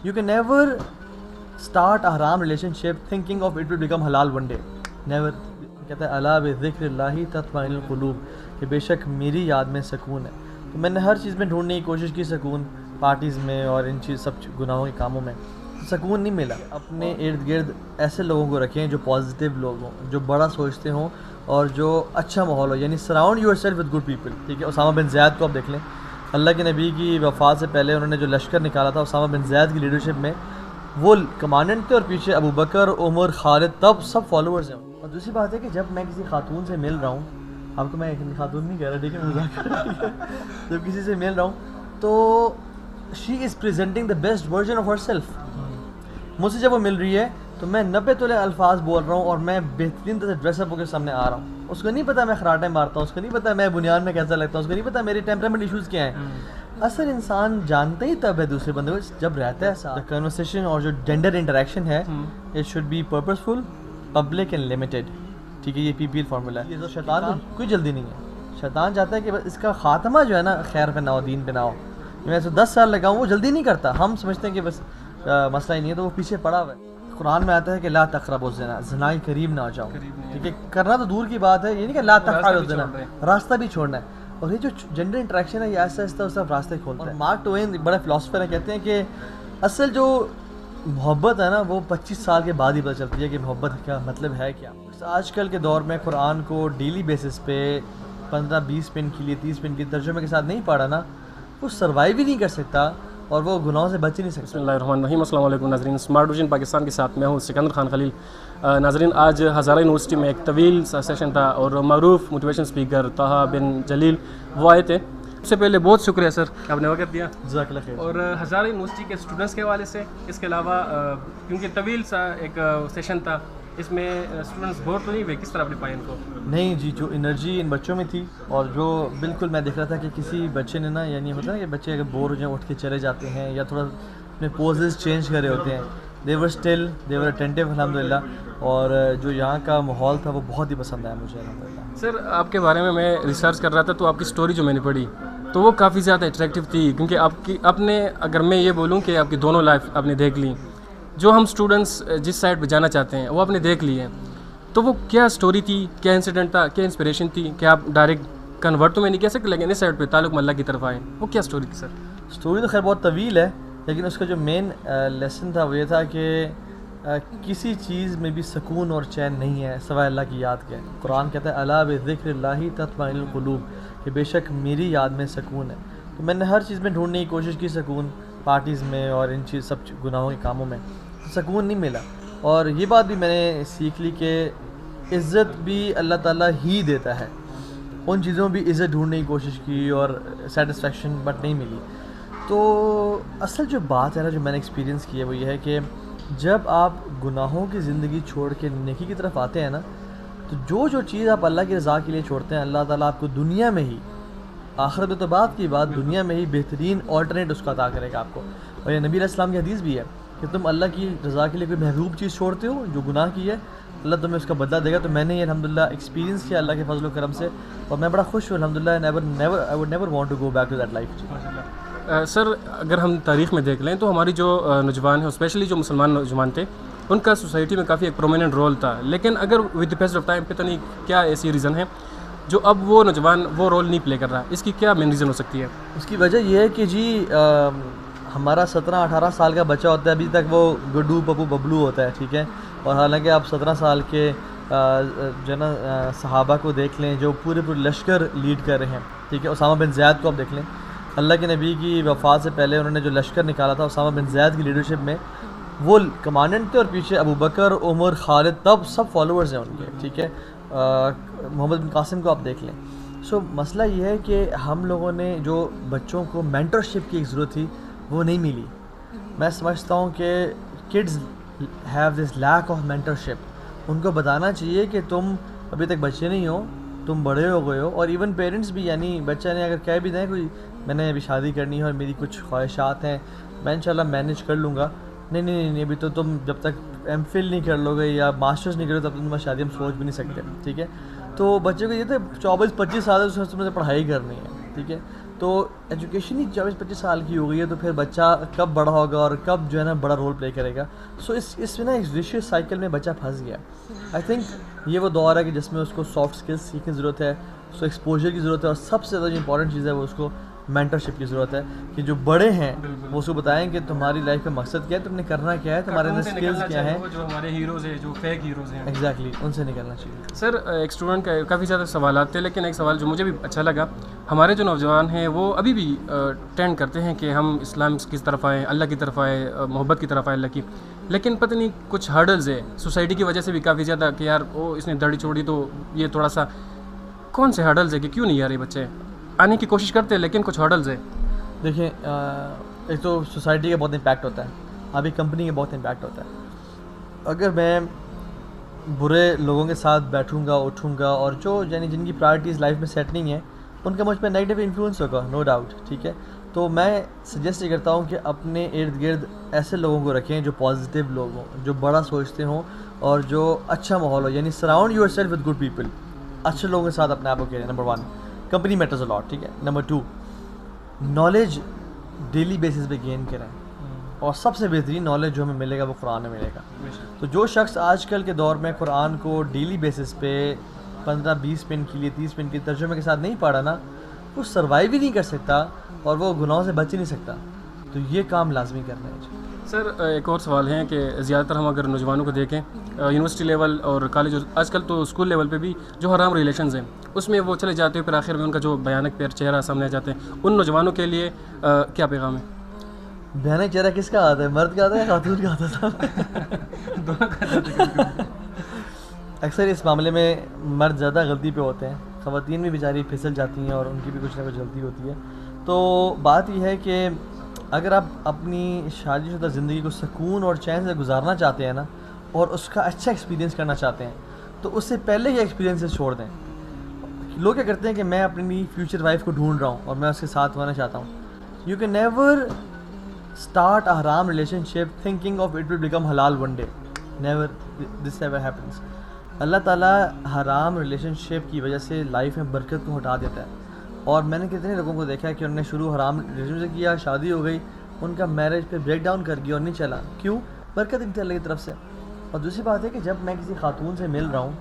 You can never start a haram relationship thinking of it will become halal one day. Never. کہتا ہے الا بذکر اللہ تطمئن القلوب کہ بے شک میری یاد میں سکون ہے. تو میں نے ہر چیز میں ڈھونڈنے کی کوشش کی سکون, پارٹیز میں اور ان چیز سب گناہوں کے کاموں میں سکون نہیں ملا. اپنے ارد گرد ایسے لوگوں کو رکھیں جو پازیٹیو لوگ ہوں, جو بڑا سوچتے ہوں اور جو اچھا ماحول ہو, یعنی surround your self with good people. ٹھیک ہے, اسامہ بن زید کو آپ دیکھ لیں, اللہ کے نبی کی وفات سے پہلے انہوں نے جو لشکر نکالا تھا اسامہ بن زید کی لیڈرشپ میں, وہ کمانڈنٹ تھے اور پیچھے ابو بکر, عمر, خالد, تب سب فالوورز ہیں. اور دوسری بات ہے کہ جب میں کسی خاتون سے مل رہا ہوں, آپ کو میں خاتون نہیں کہہ رہا, ٹھیک ہے, مذاق کر رہا ہوں, جب کسی سے مل رہا ہوں تو she is presenting the best version of herself. مجھ سے جب وہ مل رہی ہے تو میں 90 تولے الفاظ بول رہا ہوں اور میں بہترین طرح سے ڈریس اپ ہو کے سامنے آ رہا ہوں. اس کو نہیں پتا میں خراٹے مارتا ہوں, اس کو نہیں پتا میں بنیاد میں کیسا لگتا ہوں, اس کو نہیں پتا میری ٹیمپرامنٹ ایشوز کیا ہیں. اصل انسان جانتا ہی تب ہے دوسرے بندے کو جب رہتا ہے ساتھ. کنورسیشن اور جو جینڈر انٹریکشن ہے it should be purposeful, public and limited. ٹھیک ہے, یہ پی پی ایل فارمولا ہے. یہ تو شیطان کو کوئی جلدی نہیں ہے. شیطان چاہتا ہے کہ بس اس کا خاتمہ جو ہے نا خیر پہ نہ ہو, دین پہ نہ ہو. میں اسے 10 سال لگاؤں, وہ جلدی نہیں کرتا. ہم سمجھتے ہیں کہ بس مسئلہ ہی نہیں ہے, تو وہ پیچھے پڑا ہوا ہے. قرآن میں آتا ہے کہ لا تقربوا الزنا, زنا کے قریب نہ جاؤ. ٹھیک ہے, کرنا تو دور کی بات ہے, یہ نہیں کہ لا تفعلوا الزنا, راستہ بھی چھوڑنا ہے. اور یہ جو جینڈر انٹریکشن ہے یہ آہستہ آہستہ اس طرف راستے کھولتا ہے. مارک ٹوین ایک بڑے فلاسفر ہیں, کہتے ہیں کہ اصل جو محبت ہے نا وہ 25 سال کے بعد ہی پتہ چلتی ہے کہ محبت کا مطلب ہے کیا. آج کل کے دور میں قرآن کو ڈیلی بیسس پہ 15-20 منٹ کے لیے 30 منٹ کے ترجمے کے ساتھ نہیں پڑھا نا, وہ سروائیو ہی نہیں کر سکتا اور وہ گناہوں سے بچ ہی نہیں سکتا. بسم اللہ الرحمن الرحیم. السلام علیکم ناظرین, اسمارٹ ویژن پاکستان کے ساتھ میں ہوں سکندر خان خلیل. ناظرین, آج ہزارہ یونیورسٹی میں ایک طویل سا سیشن تھا اور معروف موٹیویشن اسپیکر طه بن جلیل وہ آئے تھے. سب سے پہلے بہت شکریہ سر, آپ نے وقت دیا. جزاک اللہ خیر. اور ہزارہ یونیورسٹی کے اسٹوڈنٹس کے حوالے سے, اس کے علاوہ کیونکہ طویل سا ایک سیشن تھا, اس میں اسٹوڈنٹس بور تو نہیں ہوئے, کس طرح اپنے پائے ان کو؟ نہیں جی, جو انرجی ان بچوں میں تھی اور جو بالکل میں دیکھ رہا تھا کہ کسی بچے نے نا, یعنی ہوتا ہے نا کہ بچے اگر بور ہو جائیں اٹھ کے چلے جاتے ہیں یا تھوڑا اپنے پوزز چینج کر رہے ہوتے ہیں, دے were still they were attentive الحمدللہ. اور جو یہاں کا ماحول تھا وہ بہت ہی پسند آیا مجھے الحمدللہ. سر, آپ کے بارے میں ریسرچ کر رہا تھا تو آپ کی سٹوری جو میں نے پڑھی تو وہ کافی زیادہ اٹریکٹیو تھی, کیونکہ آپ نے, اگر میں یہ بولوں کہ آپ کی دونوں لائف آپ نے دیکھ لی, جو ہم اسٹوڈنٹس جس سائڈ پہ جانا چاہتے ہیں وہ آپ نے دیکھ لی ہے, تو وہ کیا سٹوری تھی, کیا انسیڈنٹ تھا, کیا انسپریشن تھی کہ آپ ڈائریکٹ کنورٹ تو میں نہیں کہہ سکتے لیکن اس سائڈ پہ تعلق اللہ کی طرف آئے, وہ کیا سٹوری تھی سر؟ سٹوری تو خیر بہت طویل ہے, لیکن اس کا جو مین لیسن تھا وہ یہ تھا کہ کسی چیز میں بھی سکون اور چین نہیں ہے سوائے اللہ کی یاد کے. قرآن کہتا ہے الا بذکر اللہ تطمئن القلوب کہ بے شک میری یاد میں سکون ہے. تو میں نے ہر چیز میں ڈھونڈنے کی کوشش کی سکون, پارٹیز میں اور ان چیز سب گناہوں کے کاموں میں سکون نہیں ملا. اور یہ بات بھی میں نے سیکھ لی کہ عزت بھی اللہ تعالیٰ ہی دیتا ہے. ان چیزوں میں بھی عزت ڈھونڈنے کی کوشش کی اور سیٹسفیکشن بٹ نہیں ملی. تو اصل جو بات ہے نا جو میں نے ایکسپیرینس کی ہے وہ یہ ہے کہ جب آپ گناہوں کی زندگی چھوڑ کے نیکی کی طرف آتے ہیں نا, تو جو چیز آپ اللہ کی رضا کے لیے چھوڑتے ہیں اللہ تعالیٰ آپ کو دنیا میں ہی, آخرت میں تو بات کی بات, دنیا میں ہی بہترین آلٹرنیٹ اس کا عطا کرے گا آپ کو. اور یہ نبی علیہ السلام کی حدیث بھی ہے کہ تم اللہ کی رضا کے لیے کوئی محبوب چیز چھوڑتے ہو جو گناہ کی ہے, اللہ تمہیں اس کا بدلہ دے گا. تو میں نے یہ الحمدللہ ایکسپیرینس کیا اللہ کے فضل و کرم سے, اور میں بڑا خوش ہوں الحمدللہ. I would never want to go back to that life. Sir, اگر ہم تاریخ میں دیکھ لیں تو ہماری جو نوجوان ہیں, اسپیشلی جو مسلمان نوجوان تھے, ان کا سوسائٹی میں کافی ایک پرومیننٹ رول تھا, لیکن اگر with the pace of time پتہ نہیں کیا ایسی ریزن ہے جو اب وہ نوجوان وہ رول نہیں پلے کر رہا, اس کی کیا مین ریزن ہو سکتی ہے؟ اس کی وجہ یہ ہے کہ جی ہمارا 17-18 سال کا بچہ ہوتا ہے, ابھی تک وہ گڈو پپو ببلو ہوتا ہے. ٹھیک ہے, اور حالانکہ آپ 17 سال کے جو ہے نا صحابہ کو دیکھ لیں جو پورے لشکر لیڈ کر رہے ہیں. ٹھیک ہے, اسامہ بن زید کو آپ دیکھ لیں, اللہ کے نبی کی وفات سے پہلے انہوں نے جو لشکر نکالا تھا اسامہ بن زید کی لیڈرشپ میں, وہ کمانڈنٹ تھے اور پیچھے ابو بکر, عمر, خالد, تب سب فالوورز ہیں ان کے. ٹھیک ہے, محمد بن قاسم کو آپ دیکھ لیں. سو مسئلہ یہ ہے کہ ہم لوگوں نے جو بچوں کو مینٹرشپ کی ایک ضرورت تھی وہ نہیں ملی. میں سمجھتا ہوں کہ kids have this lack of mentorship. ان کو بتانا چاہیے کہ تم ابھی تک بچے نہیں ہو, تم بڑے ہو گئے ہو. اور ایون پیرنٹس بھی, یعنی بچہ نے اگر کہہ بھی دیں کوئی میں نے ابھی شادی کرنی ہے اور میری کچھ خواہشات ہیں, میں انشاءاللہ مینیج کر لوں گا, نہیں ابھی تو تم جب تک ایم فل نہیں کر لو گے یا ماسٹرز نہیں کرو تب تک تمہیں شادی ہم سوچ بھی نہیں سکتے. ٹھیک ہے, تو بچے کو یہ تھا 24-25 سال سے پڑھائی کرنی ہے. ٹھیک ہے, تو ایجوکیشن ہی 24-25 سال کی ہو گئی ہے تو پھر بچہ کب بڑا ہوگا اور کب جو ہے نا بڑا رول پلے کرے گا. سو اس میں نا ایک ویشیس سائیکل میں بچہ پھنس گیا. آئی تھنک یہ وہ دور ہے کہ جس میں اس کو سافٹ اسکلس سیکھنے کی ضرورت ہے, اس کو ایکسپوجر کی ضرورت ہے, اور سب سے زیادہ جو امپورٹنٹ چیز ہے وہ اس کو مینٹرشپ کی ضرورت ہے کہ جو بڑے ہیں وہ اس کو بتائیں کہ تمہاری لائف کا مقصد کیا ہے, تم نے کرنا کیا ہے, تمہارے اندر اسکلز کیا ہیں. جو ہمارے ہیروز ہیں, جو فیک ہیروز ہیں, ایگزیکٹلی ان سے نکلنا چاہیے. سر ایک اسٹوڈنٹ کا کافی زیادہ سوالات تھے, لیکن ایک سوال جو مجھے بھی اچھا لگا, ہمارے جو نوجوان ہیں وہ ابھی بھی ٹرینڈ کرتے ہیں کہ ہم اسلام کی طرف آئیں, اللہ کی طرف آئیں, محبت کی طرف آئیں اللہ کی, لیکن پتہ نہیں کچھ ہرڈلز ہے سوسائٹی کی وجہ سے بھی کافی زیادہ کہ یار وہ اس نے داڑھی چھوڑی تو یہ تھوڑا سا, کون سے ہرڈلز ہے کہ کیوں نہیں آ رہے بچے آنے کی کوشش کرتے ہیں لیکن کچھ ہرڈلز ہے؟ دیکھیں ایک تو سوسائٹی کا بہت امپیکٹ ہوتا ہے, ابھی کمپنی کا بہت امپیکٹ ہوتا ہے. اگر میں برے لوگوں کے ساتھ بیٹھوں گا اٹھوں گا اور جو یعنی جن کی پرائرٹیز لائف میں سیٹ نہیں ہے ان کا مجھ پہ نیگیٹو انفلوئنس ہوگا, نو ڈاؤٹ, ٹھیک ہے. تو میں سجیسٹ یہ کرتا ہوں کہ اپنے ارد گرد ایسے لوگوں کو رکھیں جو پازیٹیو لوگ ہوں, جو بڑا سوچتے ہوں اور جو اچھا ماحول ہو, یعنی surround your self with good people. اچھے لوگوں کے ساتھ اپنے آپ کو کہہ رہے ہیں. نمبر 1 کمپنی میٹرز الاٹ, ٹھیک ہے. نمبر 2 نالج ڈیلی بیسس پہ گین کریں, اور سب سے بہترین نالج جو ہمیں ملے گا وہ قرآن میں ملے گا. تو جو شخص آج کل کے دور میں قرآن کو ڈیلی بیسس پہ 15-20 منٹ کے لیے 30 منٹ کے ترجمے کے ساتھ نہیں پڑھا نا, وہ سروائیو ہی نہیں کر سکتا اور وہ گناہوں سے بچ ہی نہیں سکتا. تو یہ کام لازمی کرنا ہے. سر ایک اور سوال ہے کہ زیادہ تر ہم اگر نوجوانوں کو دیکھیں یونیورسٹی لیول اور کالج, آج کل تو اسکول لیول پہ بھی جو حرام ریلیشنز ہیں اس میں وہ چلے جاتے ہیں, پھر آخر میں ان کا جو بھیانک پیر چہرہ سامنے آ جاتے ہیں. ان نوجوانوں کے لیے کیا پیغام ہے؟ بھیانک چہرہ کس کا آتا ہے, مرد کا آتا ہے خاتون کا آتا تھا؟ دونوں کا. اکثر اس معاملے میں مرد زیادہ غلطی پہ ہوتے ہیں, خواتین بھی بیچاری پھسل جاتی ہیں اور ان کی بھی کچھ نہ کچھ غلطی ہوتی ہے. تو بات یہ ہے کہ اگر آپ اپنی شادی شدہ زندگی کو سکون اور چین سے گزارنا چاہتے ہیں نا, اور اس کا اچھا ایکسپیرینس کرنا چاہتے ہیں, تو اس سے پہلے یہ ایکسپیرینسز چھوڑ دیں. لوگ کیا کرتے ہیں کہ میں اپنی فیوچر وائف کو ڈھونڈ رہا ہوں اور میں اس کے ساتھ ہونا چاہتا ہوں. You can never start a حرام relationship thinking of it will become حلال one day, never, this never happens. اللہ تعالیٰ حرام ریلیشن شپ کی وجہ سے لائف میں برکت کو ہٹا دیتا ہے. اور میں نے کتنے لوگوں کو دیکھا ہے کہ انہوں نے شروع حرام ریلیشن سے کیا, شادی ہو گئی, ان کا میرج پہ بریک ڈاؤن کر گیا اور نہیں چلا. کیوں؟ برکت نہیں تھی اللہ کی طرف سے. اور دوسری بات ہے کہ جب میں کسی خاتون سے مل رہا ہوں,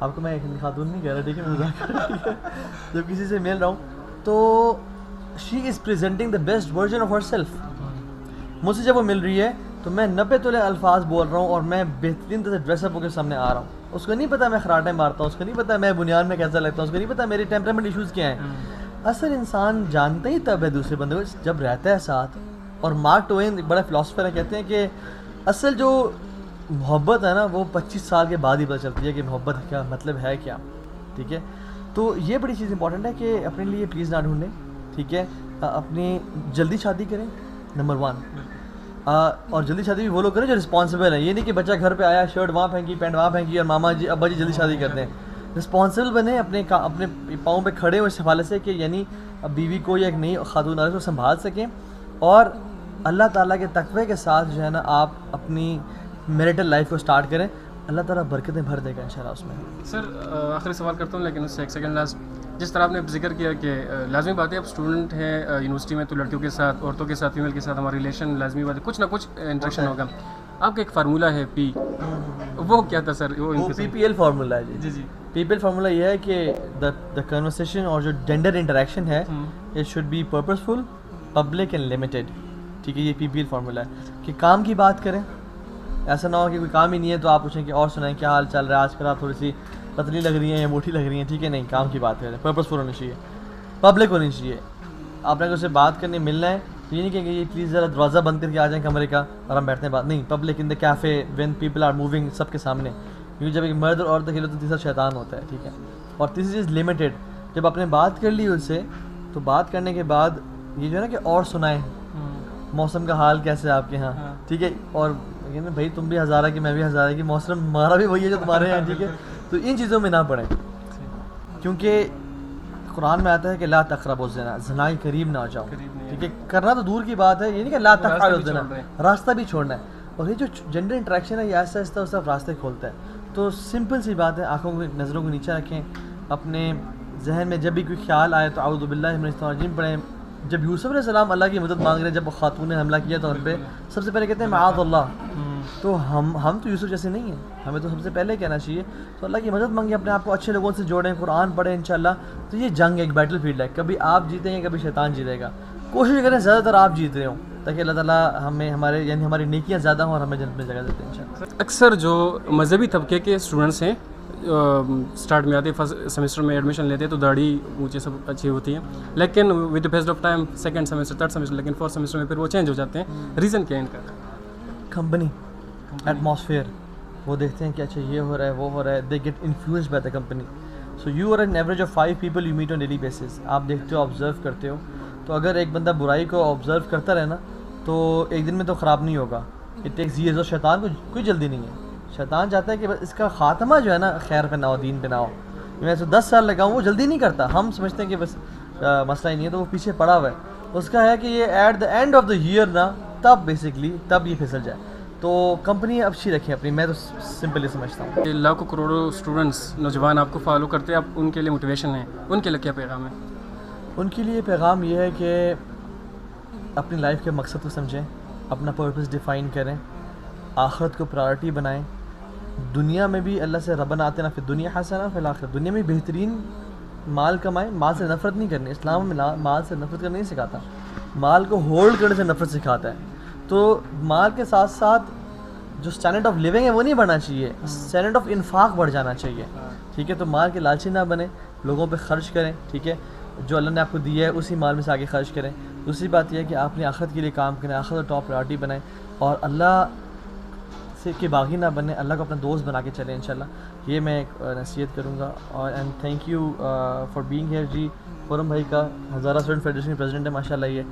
آپ کو میں خاتون نہیں کہہ رہا, ٹھیک ہے, مذاق کر رہا ہوں, جب کسی سے مل رہا ہوں تو she is presenting the best version of herself. مجھ سے جب وہ مل رہی ہے تو میں 90 تولے الفاظ بول رہا ہوں اور میں بہترین طرح سے ڈریس اپ ہو کے سامنے آ رہا ہوں. اس کو نہیں پتا میں خراٹے مارتا ہوں, اس کو نہیں پتا میں بنیاد میں کیسا لگتا ہوں, اس کو نہیں پتا میری ٹیمپرامنٹ ایشوز کیا ہیں. اصل انسان جانتا ہی تب ہے دوسرے بندے کو جب رہتا ہے ساتھ. اور مارک ٹوین ایک بڑا فلاسفر ہے, کہتے ہیں کہ اصل جو محبت ہے نا وہ 25 سال کے بعد ہی پتہ چلتی ہے کہ محبت کا مطلب ہے کیا, ٹھیک ہے. تو یہ بڑی چیز امپورٹنٹ ہے کہ اپنے لیے پلیز نہ ڈھونڈیں, ٹھیک ہے. اپنی جلدی شادی کریں, نمبر 1. اور جلدی شادی بھی وہ لوگ کریں جو رسپانسبل ہیں. یہ نہیں کہ بچہ گھر پہ آیا, شرٹ وہاں پھینکی, پینٹ وہاں پھینکی اور ماما جی ابا جی جلدی شادی کرتے ہیں. رسپانسبل بنیں, اپنے پاؤں پہ کھڑے ہوں اس حوالے سے کہ یعنی بیوی کو یا ایک نئی خاتون آ رہی ہے اس کو سنبھال سکیں, اور اللہ تعالیٰ کے تقوی کے ساتھ جو ہے نا آپ اپنی میریٹل لائف کو سٹارٹ کریں. اللہ تعالیٰ برکتیں بھر دے گا انشاءاللہ اس میں. سر آخری سوال کرتا ہوں لیکن اس سے ایک سیکنڈ لاسٹ, جس طرح آپ نے ذکر کیا کہ لازمی بات ہے اب اسٹوڈنٹ ہیں یونیورسٹی میں تو لڑکیوں کے ساتھ, عورتوں کے ساتھ, فیمیل کے ساتھ ہمارا ریلیشن لازمی بات ہے, کچھ نہ کچھ انٹریکشن ہوگا. آپ کا ایک فارمولہ ہے پی, وہ کیا تھا سر؟ وہ پی پی ایل فارمولہ ہے. جی جی, پی پی ایل فارمولہ یہ ہے کہ دا کنورسیشن اور جو جینڈر انٹریکشن ہے it should be purposeful, public and limited, ٹھیک ہے. یہ پی پی ایل فارمولہ ہے کہ کام کی بات کریں, ایسا نہ ہو کہ کوئی کام ہی نہیں ہے تو آپ پوچھیں کہ اور سنائیں کیا حال چل رہا ہے, آج کل آپ تھوڑی سی پتلی لگ رہی ہیں یا موٹی لگ رہی ہیں, ٹھیک ہے. نہیں, کام کی بات کریں, پرپزفل ہونی چاہیے, پبلک ہونی چاہیے. آپ نے اگر اسے بات کرنے ملنا ہے تو یہ نہیں کہیں گے یہ پلیز ذرا دروازہ بند کر کے آ جائیں کمرے کا اور ہم بیٹھتے ہیں بات نہیں. Public in the cafe when people are moving, سب کے سامنے, کیونکہ جب ایک مرد اور عورت کھیلو تو تیسرا شیطان ہوتا ہے, ٹھیک ہے. اور تیسری چیز لمیٹیڈ, جب آپ نے بات کر لی اس سے تو بات کرنے کے بعد یہ جو ہے نا کہ اور سنائیں موسم کا حال کیسے ہے آپ کے یہاں, ٹھیک ہے. اور بھائی تم بھی ہزارہ کی میں بھی ہزارہ کی, موسم ہمارا بھی وہی ہے جو تمہارے یہاں, ٹھیک ہے. تو ان چیزوں میں نہ پڑیں, کیونکہ قرآن میں آتا ہے کہ لا تقربوا الزنا, زنا کے قریب نہ جاؤ, ٹھیک ہے. کرنا تو دور کی بات ہے, یہ نہیں کہ لا تفعلوا الزنا, راستہ بھی چھوڑنا ہے. اور یہ جو جنڈر انٹریکشن ہے یہ آہستہ آہستہ اس طرف راستے کھولتا ہے. تو سمپل سی بات ہے, آنکھوں کو نظروں کو نیچے رکھیں, اپنے ذہن میں جب بھی کوئی خیال آئے تو اعوذ باللہ من الشیطان الرجیم پڑھیں, جب یوسف علیہ السلام اللہ کی مدد مانگ رہے ہیں، جب وہ خاتون نے حملہ کیا تو ان پہ سب سے پہلے کہتے ہیں معاذ اللہ. تو ہم تو یوسف جیسے نہیں ہیں، ہمیں تو سب سے پہلے کہنا چاہیے تو اللہ کی مدد مانگیں، اپنے آپ کو اچھے لوگوں سے جوڑیں، قرآن پڑھیں انشاءاللہ. تو یہ جنگ ایک بیٹل فیلڈ ہے، کبھی آپ جیتیں گے کبھی شیطان جیتے گا. کوشش کریں زیادہ تر آپ جیت رہے ہوں تاکہ اللہ تعالیٰ ہمیں ہماری نیکیاں زیادہ ہوں اور ہمیں جنت میں جگہ دیتے ہیں انشاءاللہ. اکثر جو مذہبی طبقے کے اسٹوڈنٹس ہیں اسٹارٹ میں آتے فرسٹ سیمسٹر میں ایڈمیشن لیتے ہیں تو داڑھی مجھے سب اچھی ہوتی ہیں، لیکن with the pace of time second semester third semester لیکن فورتھ سیمسٹر میں پھر وہ چینج ہو جاتے ہیں. ریزن کیا ہے ان کا؟ کمپنی، ایٹماسفیئر، وہ دیکھتے ہیں کہ اچھا یہ ہو رہا ہے وہ ہو رہا ہے، they get influenced by the company. So you are an average of 5 people you meet on daily basis. آپ دیکھتے ہو، آبزرو کرتے ہو. تو اگر ایک بندہ برائی کو آبزرو کرتا رہے نا تو ایک دن میں تو خراب نہیں ہوگا. It takes years. اور شیطان کو کوئی جلدی نہیں ہے. شیطان چاہتا ہے کہ بس اس کا خاتمہ جو ہے نا خیر پہ نہ ہو، دین پہ نہ ہو. میں تو 10 سال لگاؤں، وہ جلدی نہیں کرتا. ہم سمجھتے ہیں کہ بس مسئلہ ہی نہیں ہے، تو وہ پیچھے پڑا ہوا ہے. اس کا ہے کہ یہ at the end of the year نا تب یہ پھسل جائے. تو کمپنی اچھی رکھیں اپنی، میں تو سمپلی سمجھتا ہوں. لاکھوں کروڑوں اسٹوڈنٹس نوجوان آپ کو فالو کرتے ہیں، آپ ان کے لیے موٹیویشن ہیں، ان کے لیے کیا پیغام ہے؟ ان کے لیے پیغام یہ ہے کہ اپنی لائف کے مقصد کو سمجھیں، اپنا پرپس ڈیفائن کریں، آخرت کو پرائرٹی بنائیں. دنیا میں بھی اللہ سے ربنا آتنا فی الدنیا حسنہ فی الآخرۃ، دنیا میں بہترین مال کمائیں. مال سے نفرت نہیں کرنی. اسلام میں مال سے نفرت کرنا نہیں سکھاتا، مال کو ہولڈ کرنے سے نفرت سکھاتا ہے. تو مال کے ساتھ ساتھ جو اسٹینڈرڈ آف لیونگ ہے وہ نہیں بڑھنا چاہیے، اسٹینڈرڈ آف انفاق بڑھ جانا چاہیے. ٹھیک ہے، تو مال کے لالچی نہ بنے، لوگوں پہ خرچ کریں. ٹھیک ہے، جو اللہ نے آپ کو دیا ہے اسی مال میں سے آگے خرچ کریں. دوسری بات یہ ہے کہ آپ نے آخرت کے لیے کام کریں، آخرت کو ٹاپ پرائرٹی بنائیں اور اللہ سے کے باغی نہ بنیں، اللہ کو اپنا دوست بنا کے چلیں انشاءاللہ. یہ میں ایک نصیحت کروں گا. اور and thank you for being here. جی فورم بھائی کا ہزارہ اسٹوڈنٹ فیڈریشن کے پریزیڈنٹ ہے ماشاءاللہ. یہ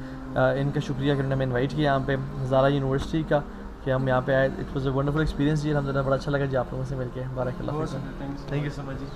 ان کا شکریہ کہ انہوں نے ہمیں انوائٹ کیا یہاں پہ ہزارہ یونیورسٹی کا، کہ ہم یہاں پہ آئے. It was a wonderful experience جی. الحمدللہ بڑا اچھا لگا جی آپ لوگوں سے مل کے. بارک اللہ فیکم. Thank you so much G.